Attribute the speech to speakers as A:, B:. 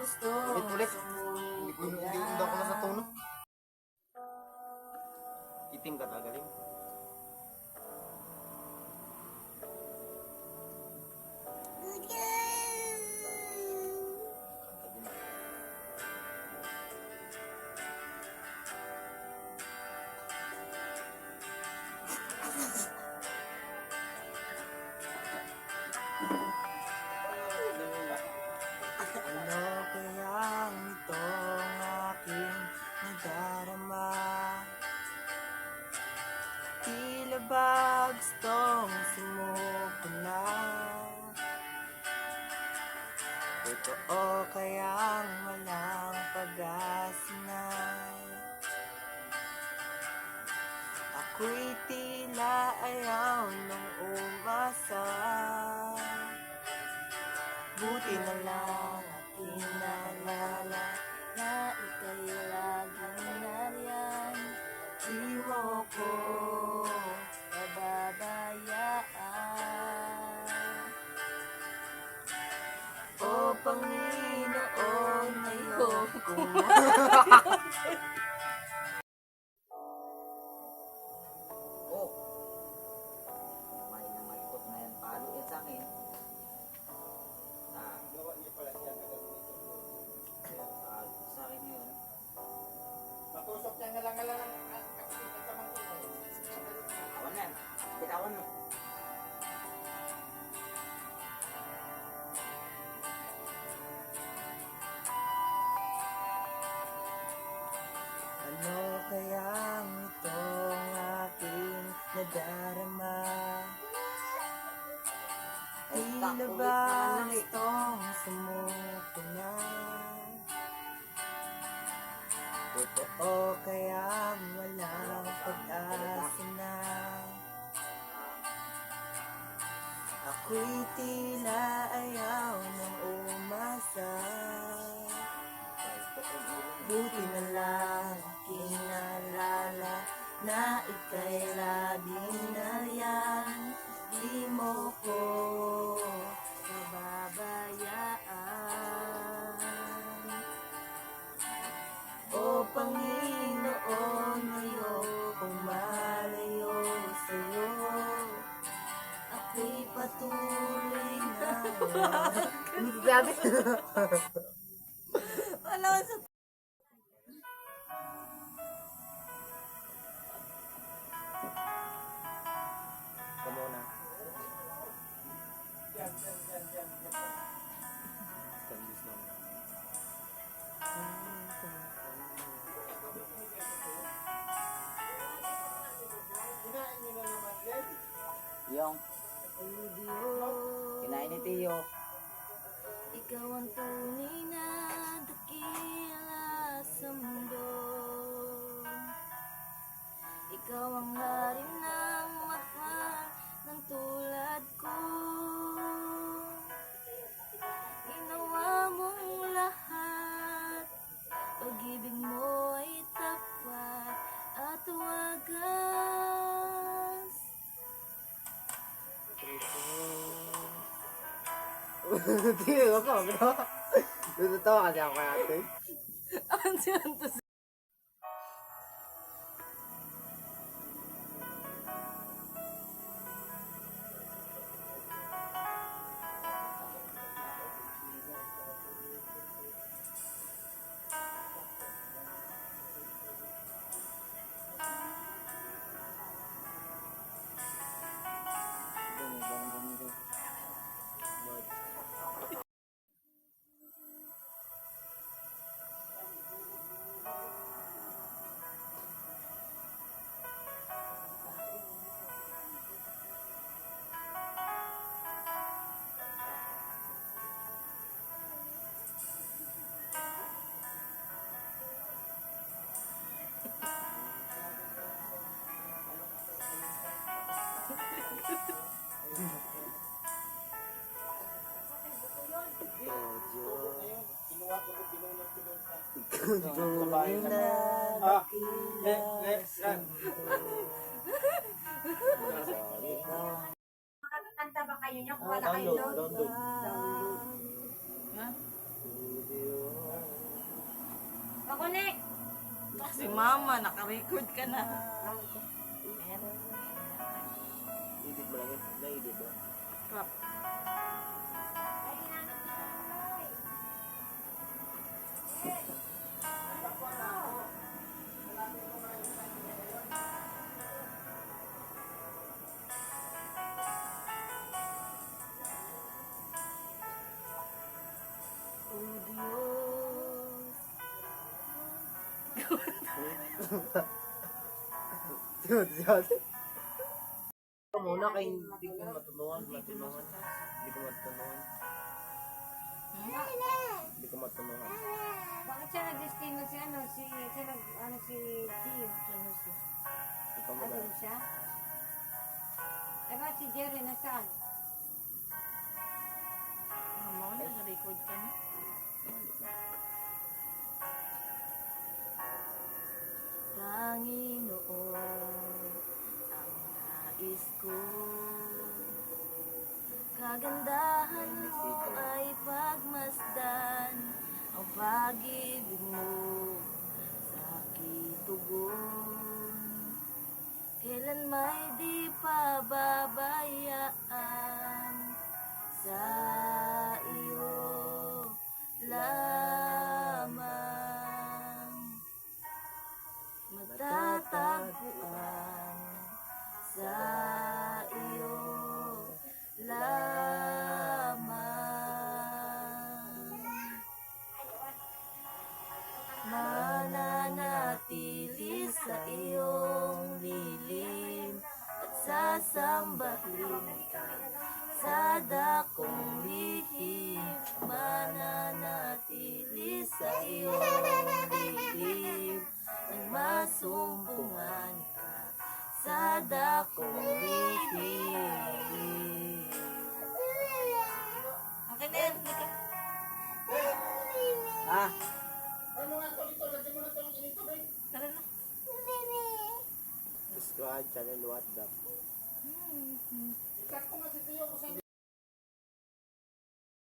A: gusto.
B: Ulit. Hindi ako na sa tono. Itim ka tagaling.
A: Ano kayang itong aking nadarama? Tila ba gustong sumuko na? Totoo kayang walang pag-asa na? Ako'y tila ayaw nang umasa. Buti na lang aking naalala na ika'y laging nariyan. Di mo ko pababayaan. O Panginoon, ngayon kung
B: Oh. May namalkot na yan. Palo yan sa akin. Gawa niya pala siya na gano'n ito. Sa akin yun. Matusok niya ngalang-ngalang ang kamang ko. Awan na. Bitawan mo.
A: ano kayang itong aking nadarama? Tila ba itong sumuko na? Totoo kayang walang pag-asa na? Ako'y tila ayaw nang umasa. Buti na lang aking naalala na ika'y laging nariyan. Di mo ko pababayaan. O Panginoon, ngayon kung malayo sa'yo, ako'y patuloy na wala sa
B: Kamu na. Stabilis lang. Yung kinain ni Tiyo.
A: ikaw ang tunay na dakila sa mundo. Ikaw ang hari ng mahal ng tulad ko. Ginawa mong lahat, pag-ibig mo ay tapat at wagas.
B: Tiyo ko, bro. Totoo kasi ako natin.
A: Ang siyanto sa tunay na dakila sa
C: Kanta ba kayo niya? Kung wala kayo doon?
B: Download.
C: Ha?
A: mama, naka-record ka na. Ayan.
B: Edit mo lang yun. Na-edit mo.
A: Crap. Oh Diyos.
B: Muna kay hindi ko matulungan. Hindi ko matulungan. Hindi ko matulungan.
C: Bakit siya nag-destino si ano, si Gio?
B: Ikaw mo ba?
C: Adun siya? Eh ba si Jerry nasaan?
A: Mama, naka-record ka na. Panginoon, ang nais ko, kagandahan mo ay pagmasdan ang pag-ibig mo sa aking tugon. Kailan may di pababayaan sa iyo lamang matatagpuan sa iyo lamang mananatili sa iyong lilim at sasambahin ka sa dakong lihim mananatili sa iyong lilim at masumpungan ka sa dakong lihim. Okay na yan, Mika.
B: Ah!
A: Tara na.
B: Subscribe channel What Up.
A: Hmm.